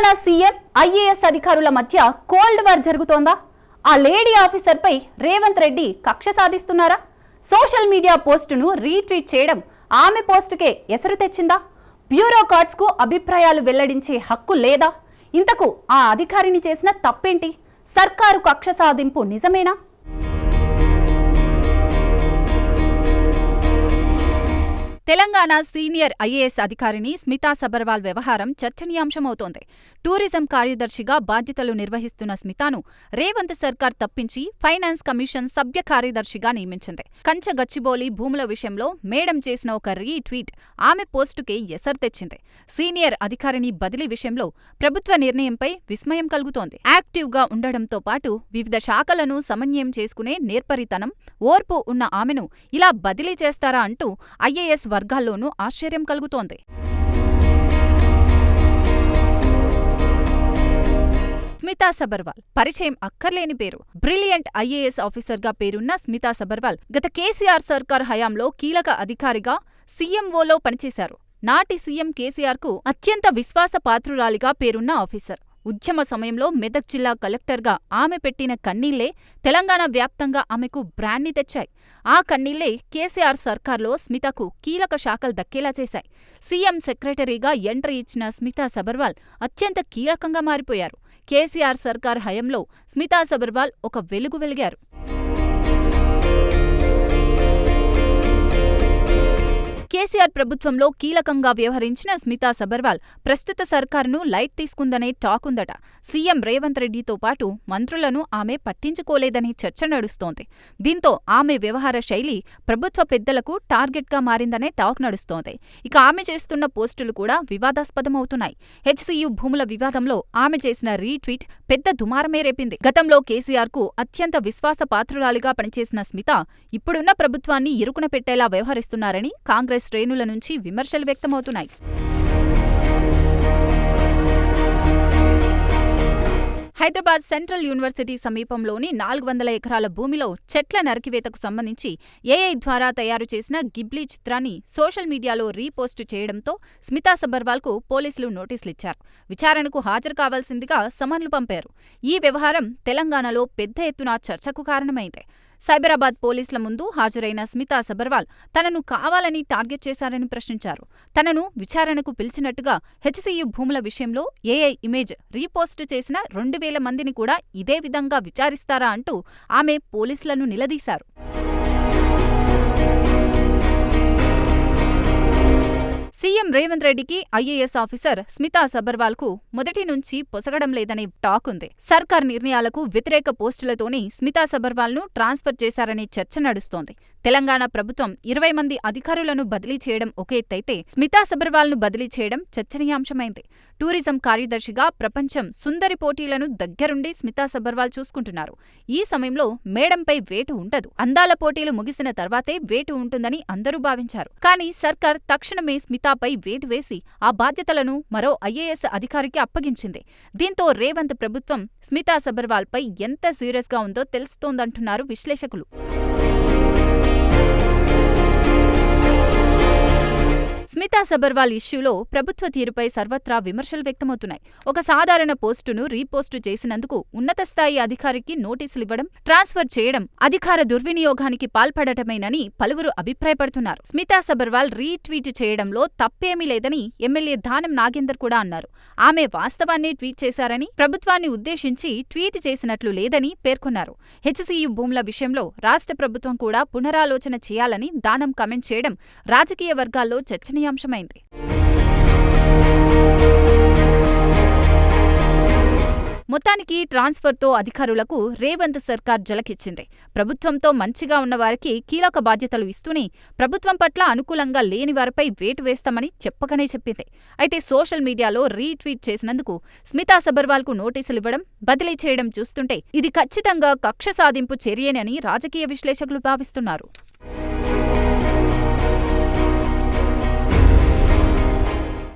Telangana CM IAS అధికారుల మధ్య cold war జరుగుతోందా? ఆ లేడీ ఆఫీసర్పై రేవంత్ రెడ్డి కక్ష సాధిస్తున్నారా? సోషల్ మీడియా పోస్టును రీట్వీట్ చేయడం ఆమె పోస్టుకే ఎసరు తెచ్చిందా? బ్యూరోక్రాట్స్కు అభిప్రాయాలు వెల్లడించే హక్కు లేదా? ఇంతకు ఆ అధికారిని చేసిన తప్పేంటి? సర్కారు కక్ష సాధింపు నిజమేనా? తెలంగాణ సీనియర్ ఐఏఎస్ అధికారిని స్మితా సబర్వాల్ వ్యవహారం చర్చనీయాంశమవుతోంది. టూరిజం కార్యదర్శిగా బాధ్యతలు నిర్వహిస్తున్న స్మితాను రేవంత్ సర్కార్ తప్పించి ఫైనాన్స్ కమిషన్ సభ్య కార్యదర్శిగా నియమించింది. కంచగచ్చిబౌలి భూముల విషయంలో మేడం చేసిన ఒక రీట్వీట్ ఆమె పోస్టుకే ఎసరు తెచ్చింది. సీనియర్ అధికారిని బదిలీ విషయంలో ప్రభుత్వ నిర్ణయంపై విస్మయం కలుగుతోంది. యాక్టివ్గా ఉండడంతో పాటు వివిధ శాఖలను సమన్వయం చేసుకునే నేర్పరితనం, ఓర్పు ఉన్న ఆమెను ఇలా బదిలీ చేస్తారా అంటూ ఐఏఎస్ వర్గాల్లోనూ ఆశ్చర్యం కలుగుతోంది. స్మితా సబర్వాల్ పరిచయం అక్కర్లేని పేరు. బ్రిలియంట్ ఐఏఎస్ ఆఫీసర్గా పేరున్న స్మితా సబర్వాల్ గత కేసీఆర్ సర్కార్ హయాంలో కీలక అధికారిగా సీఎంఓలో పనిచేశారు. నాటి సీఎం కేసీఆర్కు అత్యంత విశ్వాసపాత్రురాలిగా పేరున్న ఆఫీసర్. ఉద్యమ సమయంలో మెదక్ జిల్లా కలెక్టర్గా ఆమె పెట్టిన కన్నీళ్లే తెలంగాణ వ్యాప్తంగా ఆమెకు బ్రాండ్ని తెచ్చాయి. ఆ కన్నీళ్లే కేసీఆర్ సర్కార్లో స్మితకు కీలక శాఖలు దక్కేలా చేశాయి. సీఎం సెక్రటరీగా ఎంట్రీ ఇచ్చిన స్మితా సబర్వాల్ అత్యంత కీలకంగా మారిపోయారు. కేసీఆర్ సర్కార్ హయంలో స్మితా సబర్వాల్ ఒక వెలుగు వెలిగారు. కేసీఆర్ ప్రభుత్వంలో కీలకంగా వ్యవహరించిన స్మితా సబర్వాల్ ప్రస్తుత సర్కారును లైట్ తీసుకుందనే టాక్ ఉందట. సీఎం రేవంత్ రెడ్డితో పాటు మంత్రులను ఆమె పట్టించుకోలేదనే చర్చ నడుస్తోంది. దీంతో ఆమె వ్యవహార శైలి ప్రభుత్వ పెద్దలకు టార్గెట్గా మారిందనే టాక్ నడుస్తోంది. ఇక ఆమె చేస్తున్న పోస్టులు కూడా వివాదాస్పదమవుతున్నాయి. హెచ్సీయూ భూముల వివాదంలో ఆమె చేసిన రీట్వీట్ పెద్ద దుమారమే రేపింది. గతంలో కేసీఆర్కు అత్యంత విశ్వాసపాత్రురాలిగా పనిచేసిన స్మిత ఇప్పుడున్న ప్రభుత్వాన్ని ఇరుకున పెట్టేలా వ్యవహరిస్తున్నారని కాంగ్రెస్ శ్రేణుల నుంచి విమర్శలు వ్యక్తమవుతున్నాయి. హైదరాబాద్ సెంట్రల్ యూనివర్సిటీ సమీపంలోని 400 ఎకరాల భూమిలో చెట్ల నరికివేతకు సంబంధించి ఏఐ ద్వారా తయారు చేసిన గిబ్లీ చిత్రాన్ని సోషల్ మీడియాలో రీపోస్టు చేయడంతో స్మితా సబర్వాల్కు పోలీసులు నోటీసులిచ్చారు. విచారణకు హాజరు కావాల్సిందిగా సమన్లు పంపారు. ఈ వ్యవహారం తెలంగాణలో పెద్ద ఎత్తున చర్చకు కారణమైంది. సైబరాబాద్ పోలీసుల ముందు హాజరైన స్మితా సబర్వాల్ తనను కావాలని టార్గెట్ చేశారని ప్రశ్నించారు. తనను విచారణకు పిలిచినట్టుగా హెచ్సీయూ భూముల విషయంలో ఏఐ ఇమేజ్ రీపోస్టు చేసిన 2000 మందిని కూడా ఇదే విధంగా విచారిస్తారా అంటూ ఆమె పోలీసులను నిలదీశారు. సీఎం రేవంత్ రెడ్డికి ఐఏఎస్ ఆఫీసర్ స్మితా సబర్వాల్కు మొదటి నుంచి పొసగడం లేదనే టాక్ ఉంది. సర్కార్ నిర్ణయాలకు వ్యతిరేక పోస్టులతోనే స్మితా సబర్వాల్ను ట్రాన్స్ఫర్ చేశారనే చర్చ నడుస్తోంది. తెలంగాణ ప్రభుత్వం 20 మంది అధికారులను బదిలీ చేయడం ఒక ఎత్తైతే స్మితా సబర్వాల్ను బదిలీ చేయడం చర్చనీయాంశమైంది. టూరిజం కార్యదర్శిగా ప్రపంచం సుందరి పోటీలను దగ్గరుండి స్మితా సబర్వాల్ చూసుకుంటున్నారు. ఈ సమయంలో మేడంపై వేటు ఉండదు. అందాల పోటీలు ముగిసిన తర్వాతే వేటు ఉంటుందని అందరూ భావించారు. కానీ సర్కార్ తక్షణమే స్మితాపై వేటు వేసి ఆ బాధ్యతలను మరో ఐఏఎస్ అధికారికి అప్పగించింది. దీంతో రేవంత్ ప్రభుత్వం స్మితా సబర్వాల్పై ఎంత సీరియస్గా ఉందో తెలుస్తోందంటున్నారు విశ్లేషకులు. స్మితా సబర్వాల్ ఇష్యూలో ప్రభుత్వ తీరుపై సర్వత్రా విమర్శలు వ్యక్తమవుతున్నాయి. ఒక సాధారణ పోస్టును రీపోస్టు చేసినందుకు ఉన్నత స్థాయి అధికారికి నోటీసులివ్వడం, ట్రాన్స్ఫర్ చేయడం అధికార దుర్వినియోగానికి పాల్పడటమేనని పలువురు అభిప్రాయపడుతున్నారు. స్మితా సబర్వాల్ రీట్వీట్ చేయడంలో తప్పేమీ లేదని ఎమ్మెల్యే దానం నాగేందర్ కూడా అన్నారు. ఆమె వాస్తవాన్నే ట్వీట్ చేశారని, ప్రభుత్వాన్ని ఉద్దేశించి ట్వీట్ చేసినట్లు లేదని పేర్కొన్నారు. హెచ్సీయూ భూముల విషయంలో రాష్ట్ర ప్రభుత్వం కూడా పునరాలోచన చేయాలని దానం కమెంట్ చేయడం రాజకీయ వర్గాల్లో చర్చనీయాంశమైంది. మొత్తానికి ట్రాన్స్ఫర్తో అధికారులకు రేవంత్ సర్కార్ జలకిచ్చింది. ప్రభుత్వంతో మంచిగా ఉన్నవారికి కీలక బాధ్యతలు ఇస్తూనే ప్రభుత్వం పట్ల అనుకూలంగా లేని వారిపై వేటు వేస్తామని చెప్పకనే చెప్పింది. అయితే సోషల్ మీడియాలో రీట్వీట్ చేసినందుకు స్మితా సబర్వాల్కు నోటీసులివ్వడం, బదిలీ చేయడం చూస్తుంటే ఇది ఖచ్చితంగా కక్ష సాధింపు చర్యేనని రాజకీయ విశ్లేషకులు భావిస్తున్నారు.